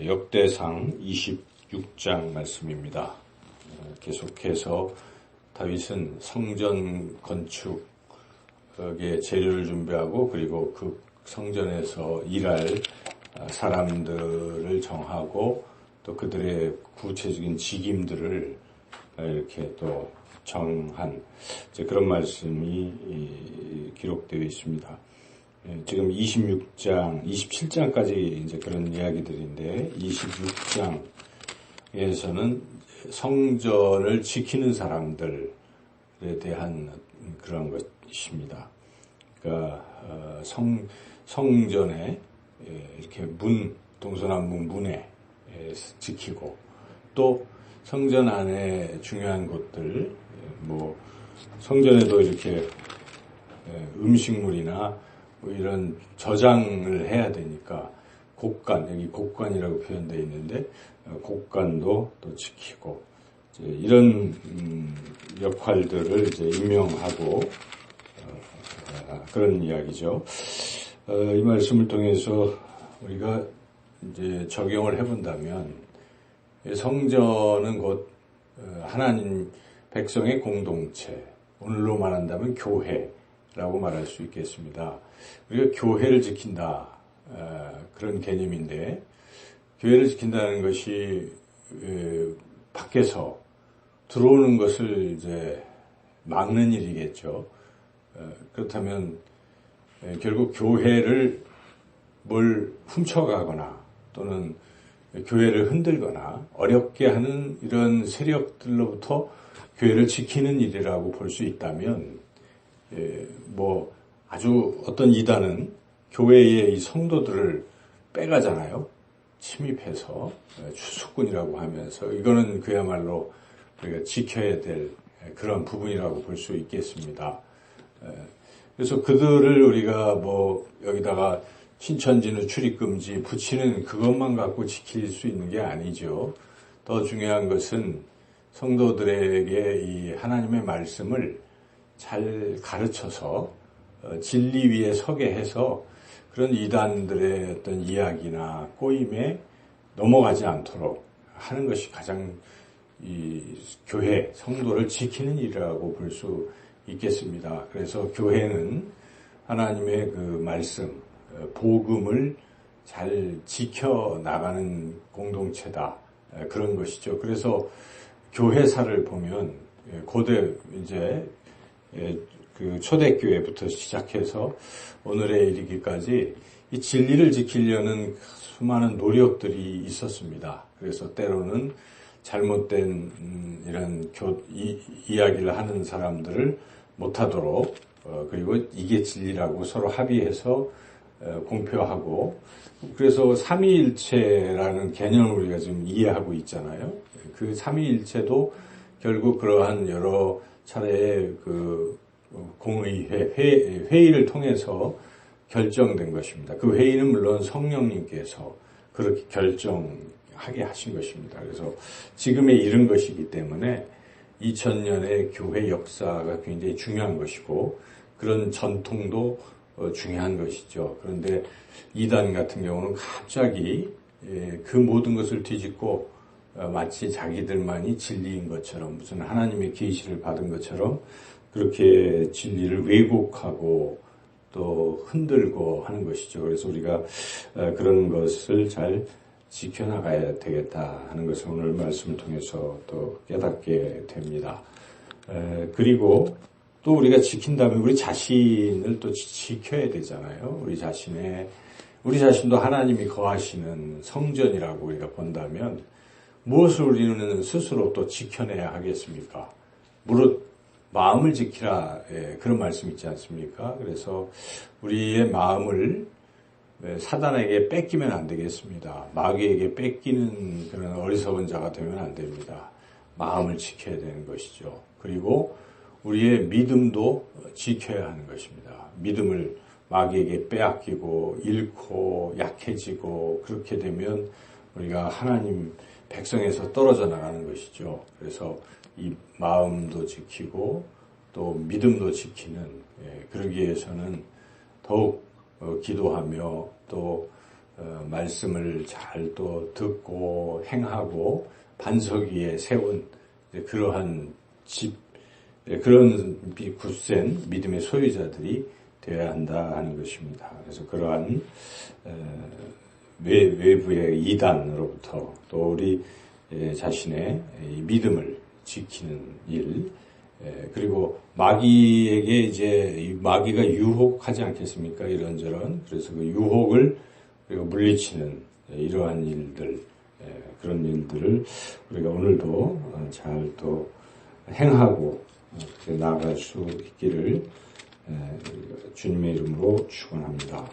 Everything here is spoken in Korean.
역대상 26장 말씀입니다. 계속해서 다윗은 성전 건축에 재료를 준비하고 그리고 그 성전에서 일할 사람들을 정하고 또 그들의 구체적인 직임들을 이렇게 또 정한 그런 말씀이 기록되어 있습니다. 지금 26장, 27장까지 이제 그런 이야기들인데 26장에서는 성전을 지키는 사람들에 대한 그런 것입니다. 그러니까 성전에 이렇게 동서남북 문에 지키고 또 성전 안에 중요한 곳들, 성전에도 이렇게 음식물이나 이런 저장을 해야 되니까 여기 곡관이라고 표현되어 있는데 곡관도 또 지키고 이런 역할들을 이제 임명하고 그런 이야기죠. 이 말씀을 통해서 우리가 이제 적용을 해본다면 성전은 곧 하나님 백성의 공동체, 오늘로 말한다면 교회라고 말할 수 있겠습니다. 우리가 교회를 지킨다 그런 개념인데 교회를 지킨다는 것이 밖에서 들어오는 것을 이제 막는 일이겠죠. 그렇다면 결국 교회를 뭘 훔쳐가거나 또는 교회를 흔들거나 어렵게 하는 이런 세력들로부터 교회를 지키는 일이라고 볼 수 있다면 아주 어떤 이단은 교회의 이 성도들을 빼가잖아요. 침입해서 추수꾼이라고 하면서 이거는 그야말로 우리가 지켜야 될 그런 부분이라고 볼 수 있겠습니다. 그래서 그들을 우리가 여기다가 신천지는 출입금지 붙이는 그것만 갖고 지킬 수 있는 게 아니죠. 더 중요한 것은 성도들에게 이 하나님의 말씀을 잘 가르쳐서 진리 위에 서게 해서 그런 이단들의 어떤 이야기나 꼬임에 넘어가지 않도록 하는 것이 가장 이 교회, 성도를 지키는 일이라고 볼 수 있겠습니다. 그래서 교회는 하나님의 그 말씀, 복음을 잘 지켜나가는 공동체다. 그런 것이죠. 그래서 교회사를 보면 고대 이제 그 초대교회부터 시작해서 오늘에 이르기까지 이 진리를 지키려는 수많은 노력들이 있었습니다. 그래서 때로는 잘못된 이런 이야기를 하는 사람들을 못하도록 그리고 이게 진리라고 서로 합의해서 공표하고 그래서 삼위일체라는 개념을 우리가 지금 이해하고 있잖아요. 그 삼위일체도 결국 그러한 여러 차례의 그 회의를 통해서 결정된 것입니다. 그 회의는 물론 성령님께서 그렇게 결정하게 하신 것입니다. 그래서 지금에 이른 것이기 때문에 2000년의 교회 역사가 굉장히 중요한 것이고 그런 전통도 중요한 것이죠. 그런데 이단 같은 경우는 갑자기 그 모든 것을 뒤집고 마치 자기들만이 진리인 것처럼 무슨 하나님의 계시를 받은 것처럼 그렇게 진리를 왜곡하고 또 흔들고 하는 것이죠. 그래서 우리가 그런 것을 잘 지켜나가야 되겠다 하는 것을 오늘 말씀을 통해서 또 깨닫게 됩니다. 그리고 또 우리가 지킨다면 우리 자신을 또 지켜야 되잖아요. 우리 자신도 하나님이 거하시는 성전이라고 우리가 본다면 무엇을 우리는 스스로 또 지켜내야 하겠습니까? 무릇 마음을 지키라 그런 말씀 있지 않습니까? 그래서 우리의 마음을 사단에게 뺏기면 안 되겠습니다. 마귀에게 뺏기는 그런 어리석은 자가 되면 안 됩니다. 마음을 지켜야 되는 것이죠. 그리고 우리의 믿음도 지켜야 하는 것입니다. 믿음을 마귀에게 빼앗기고 잃고 약해지고 그렇게 되면 우리가 하나님 백성에서 떨어져 나가는 것이죠. 그래서 이 마음도 지키고 또 믿음도 지키는 그러기 위해서는 더욱 기도하며 또 말씀을 잘 또 듣고 행하고 반석 위에 세운 그러한 그런 굳센 믿음의 소유자들이 되어야 한다 하는 것입니다. 그래서 그러한 외부의 이단으로부터 또 우리 자신의 믿음을 지키는 일, 그리고 마귀에게 이제 마귀가 유혹하지 않겠습니까? 이런저런. 그래서 그 유혹을 우리가 물리치는 이러한 일들, 그런 일들을 우리가 오늘도 잘 또 행하고 나아갈 수 있기를 주님의 이름으로 축원합니다.